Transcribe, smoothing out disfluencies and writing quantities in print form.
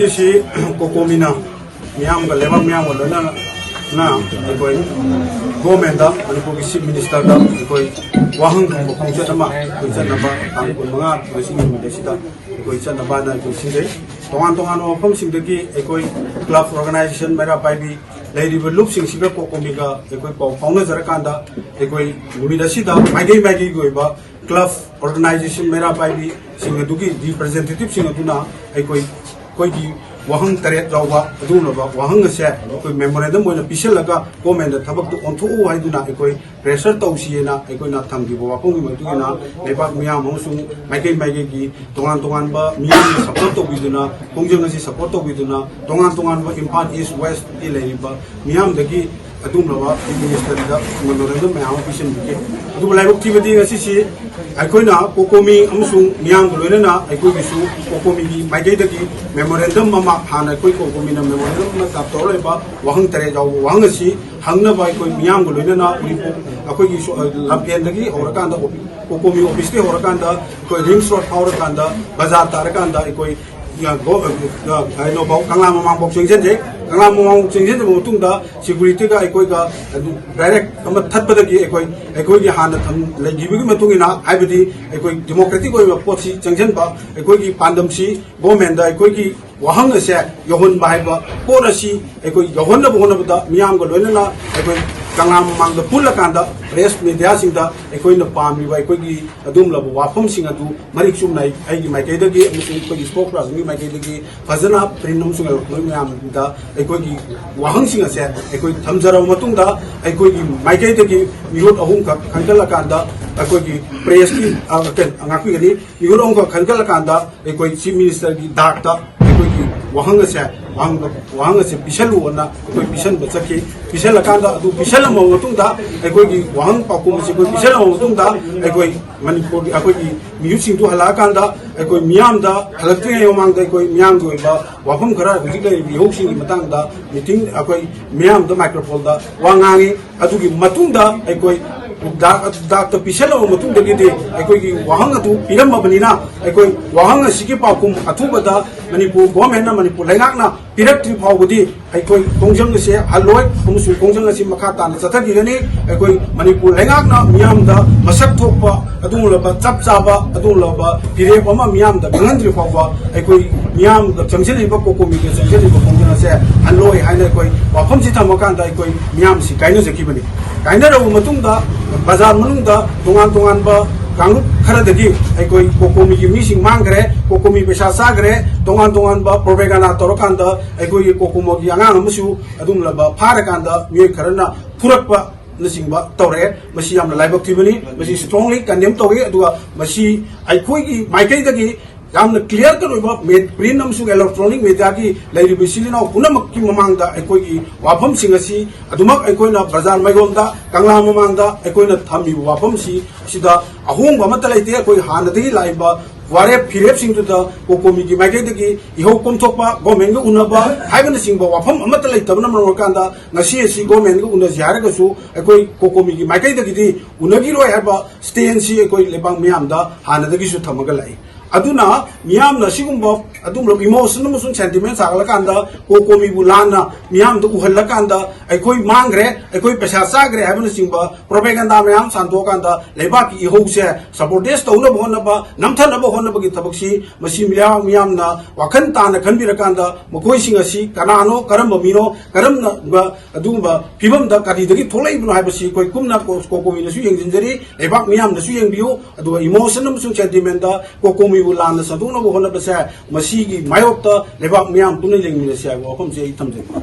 ngasi kokomina miyam ga lema miyam ga lona na koi government da manipur ki chief minister da koi wahang ko khongcha sama koi chana ba ang ko mga ngasi ni desida koi chana ba na ko sinde tongan no phom sing de ki koi club organization mera pai bi lady bi loop sing sibe kokomi ga koi pau fauna jara kanda koi mumi dasida magi go ba club organization mera pai bi sing du ki representative sing du na koi ki wahang taret rawa aduna ba wahang se koi memorandum moina pisel laga government thabak tu onthu hai duna koi pressure tausi na koi na tham gi ba pong gi ma tu na leba miyam hosung mai gi tongan ba miyam support to biduna kongjang si support to biduna tongan ba impan east west ilai ba miyam dagi adum lawa minister da memorandum mai ha pisel gi adu lai bok tibadi ngasi si aikoina kokomi amusung miyam loina na aikoi bisu kokomi gi magai dagi memorandum mama hana koi kokomi na memorandum na tap tore ba wahang tare jaw wahang si hangna ba koi miyam loina na uripo akoi gi lampian dagi horakanda kokomi office ke horakanda koi ring road horakanda bazar tarakanda koi ya go no ba kangla mamang bok singjen je kangla mamang singjen de mutung da security ga koi ga direct ama thatba dagi koi gi hana tham lagi bi mutung ina aibadi koi democratic oi pochi changjen ba koi gi pandam si government da koi gi wahang se yohon ba ba pora si koi yohon na bona ba miyam ga loina na koi kangla mamang da pula kanda press media sing da koi na pam bi koi gi adum la wa phom sing adu marik sum nai ai gi mai kai dagi koi gi spoke ra gi mai kai dagi fazana prinum sung loi miyam da koi gi wahang sing se koi thamjara matung da koi gi mai kai dagi mirot ahum ka khankala kanda koi gi press ki angakui ni mirot ahum ka khankala kanda koi chief minister gi dak da koi gi wahang se pisalu na koi pisan ba chaki pisal kanda adu pisal mo matung da koi gi wahang pa kum se koi pisal mo matung da koi manipur koi gi miyu sing tu hala kanda koi miyam da halakte yomang da koi miyam go ba wafam khara hujik le bi hok sing matang da meeting koi miyam da microphone da wangangi adu gi matung da koi da to pisal mo matung da gi de koi gi wahang adu piram mabnina koi wahang sigi pa kum athu ba da manipur government na manipur laingak na pirak tri phawbudi koi kongjang se haloi amusu kongjang si makha tan chathagi gani koi manipur laingak na miyam da masak thokpa adung laba chap chaba adung laba pire pama miyam da gangandri phawba koi miyam da chamseli ba kokomi ke chamseli ba kongjang se haloi haina koi wafam si thamakan da koi miyam si kaino sekibani kaina ro matung da bazar manung da tongan ba Kanglup khara dagi koi kokomi gi mising mangre kokomi pesa sagre tongan ba propaganda torokanda koi kokomo gi angang amusu adum laba pharakanda mi kharana purakpa nasingba tore masi yamna laibak tibani masi strongly condemn toge aduga masi koi gi maikai dagi yamna clear ka roiba print namsu electronic media ki lairi bisilina punamak ki mamang da koi gi wafam singasi adumak koi na bazar maigom da kangla mamang da koi na thami wafam si sida ahung ba matalaite koi hanadi laiba ware phirep sing tu da kokomi gi maige de gi iho kom thokpa government ga unaba haibana sing ba wafam amatalai tabna man kanda ngasi si government ga una jara ga su koi kokomi gi maige de gi di unagi roi haba stand si koi lebang miam da hanadagi su thamaga lai aduna miyam na sigumba adum lo emotion amasung sentiment sagala kanda kokomi bulana miyam do uhalla kanda koi mangre koi pesa sagre habna singba propaganda miyam santo kanda leba ki ihose supporters to na bhona ba namthana ba honna ba gi thabaksi masi miyam na wakhan ta na khanbira kanda makoi singasi kanano karam mino karam na ba adumba pibam da kadi dagi tholai bu haibasi koi kumna kokomi na su yengjinjari leba miyam na su yengbiu adu emotion amasung sentiment da kokomi Lana Saduna Bohona Basa, Masigi, Mayopta, Levak Miam, Punaling Milasia, welcome to Itam.